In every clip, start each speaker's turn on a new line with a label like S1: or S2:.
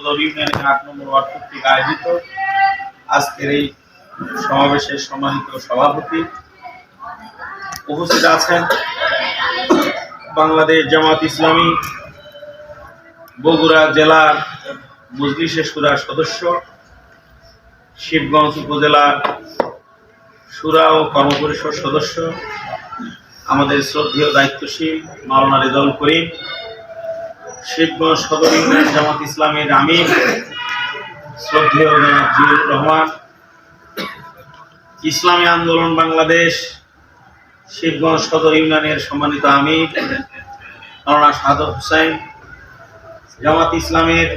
S1: সদর ইউনিয়নের ৮ নম্বর ওয়ার্ড কর্তৃক আয়োজিত আজকের এই সমাবেশের সম্মানিত সভাপতি উপস্থিত আছেন বাংলাদেশ জামাত ইসলামী বগুড়া জেলার মজলিসে শুরা সদস্য, শিবগঞ্জ উপজেলার শুরা ও কর্মপরিষদ সদস্য, আমাদের শ্রদ্ধেয় দায়িত্বশীল মাওলানা রেজাউল করিম, শিবগঞ্জ সদর ইউনিয়ন জামাত ইসলামের আমির শ্রদ্ধেয় জনাব জিয়াউর রহমান, ইসলামী আন্দোলন বাংলাদেশ শিবগঞ্জ সদর ইউনিয়নের সম্মানিত আমির মাওলানা শাহাদত হোসেন, জামাত ইসলামের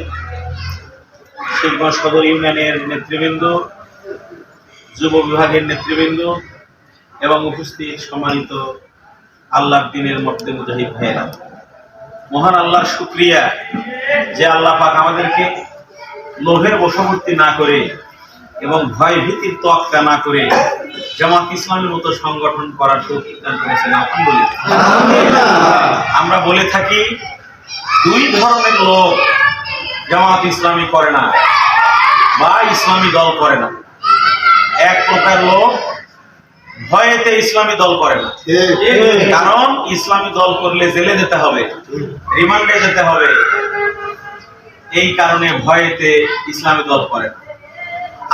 S1: শিবগঞ্জ সদর ইউনিয়নের নেতৃবৃন্দ, যুব বিভাগের নেতৃবৃন্দ এবং উপস্থিত সম্মানিত আল্লাহর দ্বীনের মর্দে মুজাহিদ ভাইয়েরা, মহান আল্লাহর শুকরিয়া যে আল্লাহ পাক আমাদেরকে লোভের বশবর্তী না করে এবং ভয় ভীতির তোয়াক্কা না করে জামাত ইসলামের মতো সংগঠন করার তৌফিক দান করেছেন। আলহামদুলিল্লাহ। আমরা বলে থাকি দুই ধরনের লোক জামাত ইসলামী করে না বা ইসলামী দল করে না। এক প্রকার লোক ভয়েতে ইসলামী দল করে না, কারণ ইসলামী দল করলে জেলে যেতে হবে, রিমান্ডে যেতে হবে, এই কারণে ভয়েতে ইসলামী দল করে না।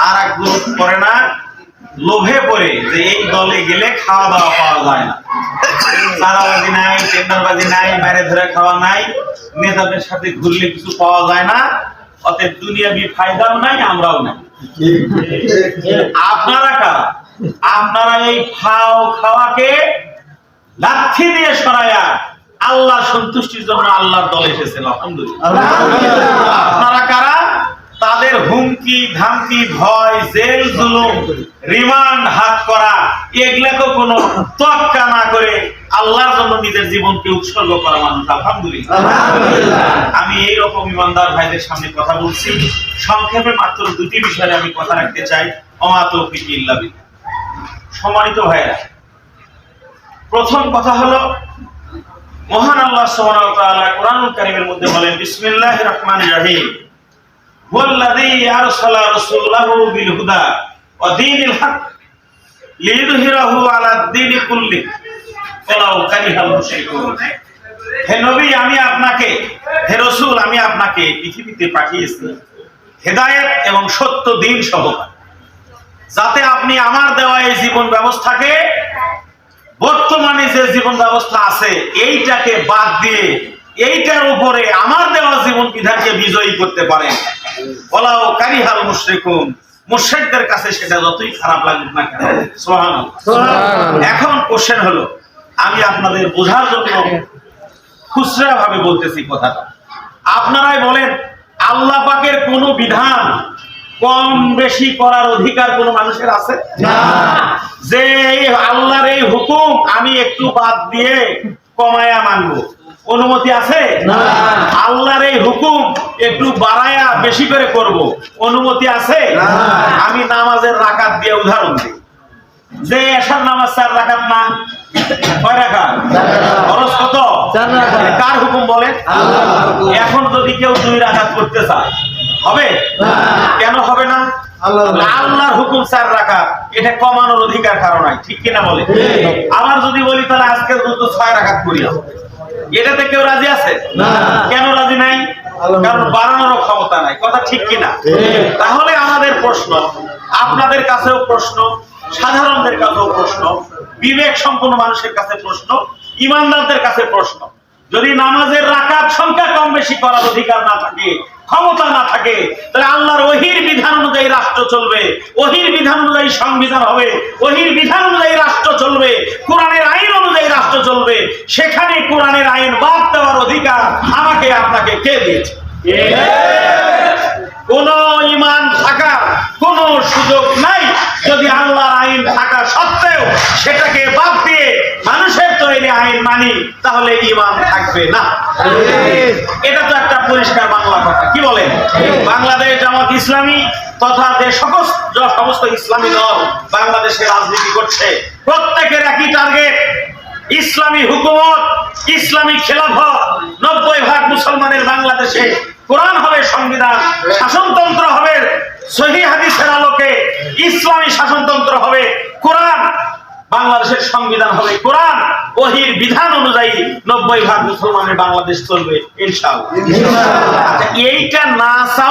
S1: আর এক লোক করে না লোভে পড়ে যে এই দলে গেলে খাওয়া দাওয়া পাওয়া যায় না, চাঁদাবাজি নাই, টেন্ডারবাজি নাই, বাইরে ধরে খাওয়া নাই, নেতাদের সাথে ঘুরলে কিছু পাওয়া যায় না, অতএব দুনিয়াবি ফায়দাও নাই, আমরাও নাই। আপনারা কারা? আপনারা এই খাওয়াকে লাথি দিয়ে সরাইয়া আল্লাহর সন্তুষ্টির জন্য আল্লাহর দলে এসেছেন। আলহামদুলিল্লাহ। আপনারা কারা? তাদের হুমকি ধামকি, ভয়, জেল জুলুম, রিমান্ড হাত করা, এগুলাকে কোনো তোয়াক্কা না করে আল্লাহর জন্য নিজের জীবনকে উৎসর্গ করা মানুষ। আলহামদুলিল্লাহ। আমি এইরকম ইমানদার ভাইদের সামনে কথা বলছি। সংক্ষেপে মাত্র দুটি বিষয়ে আমি কথা রাখতে চাই। ওমা তৌফিক ইল্লা বিল্লাহ। সম্মানিত ভাইরা, প্রথম কথা হলো মহান আল্লাহ সুবহানাহু ওয়া তাআলা কোরআনুল কারীমের মধ্যে বলেন, বিসমিল্লাহির রহমানির রহিম, হুয়াল্লাযী আরসালা রাসূলাহু বিল হুদা ওয়া দীনিল হক লিইয়ুযহিরাহু আলাদ দীনি কুল্লিহি ওয়ালাউ কারিহাল মুশরিকুন। হে নবী, আমি আপনাকে, হে রাসূল, আমি আপনাকে পৃথিবীতে পাঠিয়েছি হেদায়েত এবং সত্য দ্বীন সহ, যাতে আপনি আমার দেওয়া এই জীবন ব্যবস্থাকে, বর্তমানে যে জীবন ব্যবস্থা আছে এইটাকে বাদ দিয়ে এইটার উপরে আমার দেওয়া জীবন বিধানকে বিজয়ী করতে পারেন। ওয়ালাউ কারিহাল মুশরিকুন, মুশরিকদের কাছে সেটা যতই খারাপ লাগুক না কেন। সুবহানাল্লাহ। এখন কোশ্চেন হলো, আমি আপনাদের বোঝার জন্য খুচরা ভাবে বলতেছি কথাটা। আপনারাই বলেন, আল্লাহ পাকের কোন বিধান কম বেশি করার অধিকার কোন মানুষের আছে? না। যে আল্লাহর এই হুকুম আমি একটু বাদ দিয়ে কমায়া মানবো, অনুমতি আছে? না। আল্লাহর এই হুকুম একটু বাড়ায়া বেশি করে করব, অনুমতি আছে? না। আমি নামাজের রাকাত দিয়ে উদাহরণ দিই, যে এশার নামাজ 4 রাকাত না, কয় রাকাত? খরচ কত? 4 রাকাত। কার হুকুম বলেন? আল্লাহর হুকুম। এখন যদি কেউ 2 রাকাত করতে চায় হবে? না। কেন হবে না? আল্লাহর হুকুম 4 রাকাত, এটা কমানোর অধিকার কারো নাই, ঠিক কিনা বলে? আবার যদি বলি তাহলে আজকে দুটো 6 রাকাত করি, এটাতে কেউ রাজি আছে? না। কেন রাজি নাই? কারণ বাড়ানোর ক্ষমতা নাই। কথা ঠিক কিনা? তাহলে আমাদের প্রশ্ন, আপনাদের কাছেও প্রশ্ন, সাধারণদের কাছেও প্রশ্ন, বিবেক সম্পন্ন মানুষের কাছে প্রশ্ন, ইমানদারদের কাছে প্রশ্ন, যদি নামাজের রাকাত সংখ্যা কম বেশি করার অধিকার না থাকে, ক্ষমতা না থাকে, তাহলে আল্লাহর ওহীর বিধান অনুযায়ী রাষ্ট্র চলবে, ওহীর বিধান অনুযায়ী সংবিধান হবে, ওহীর বিধান অনুযায়ী রাষ্ট্র চলবে, কোরআনের আইন অনুযায়ী রাষ্ট্র চলবে। সেখানে কোরআনের আইন বাদ দেওয়ার অধিকার আমাকে আপনাকে কে দিয়েছে? কোন ঈমান থাকার কোন সুযোগ নাই। যদি আল্লাহর আইন থাকা সত্ত্বেও সেটাকে বাদ দিয়ে মানুষের তৈরি আইন মানি, তাহলে ঈমান থাকবে না। এটা তো একটা পরিষ্কার বাংলা কথা, কি বলেন? বাংলাদেশ জামাত ইসলামী তথা যে সমস্ত ইসলামী দল বাংলাদেশে রাজনীতি করছে, প্রত্যেকের একই টার্গেট, ইসলামী হুকুমত, ইসলামী খেলাফত। 90% মুসলমানের বাংলাদেশে কোরআন হবে সংবিধান, শাসনতন্ত্র হবে সহিহ হাদিসের আলোকে, ইসলামী শাসনতন্ত্র হবে কোরআন, বাংলাদেশের সংবিধান হবে কোরআন, ওহির বিধান অনুযায়ী 90% মুসলমানের বাংলাদেশ চলবে ইনশাআল্লাহ। এইটা না চাও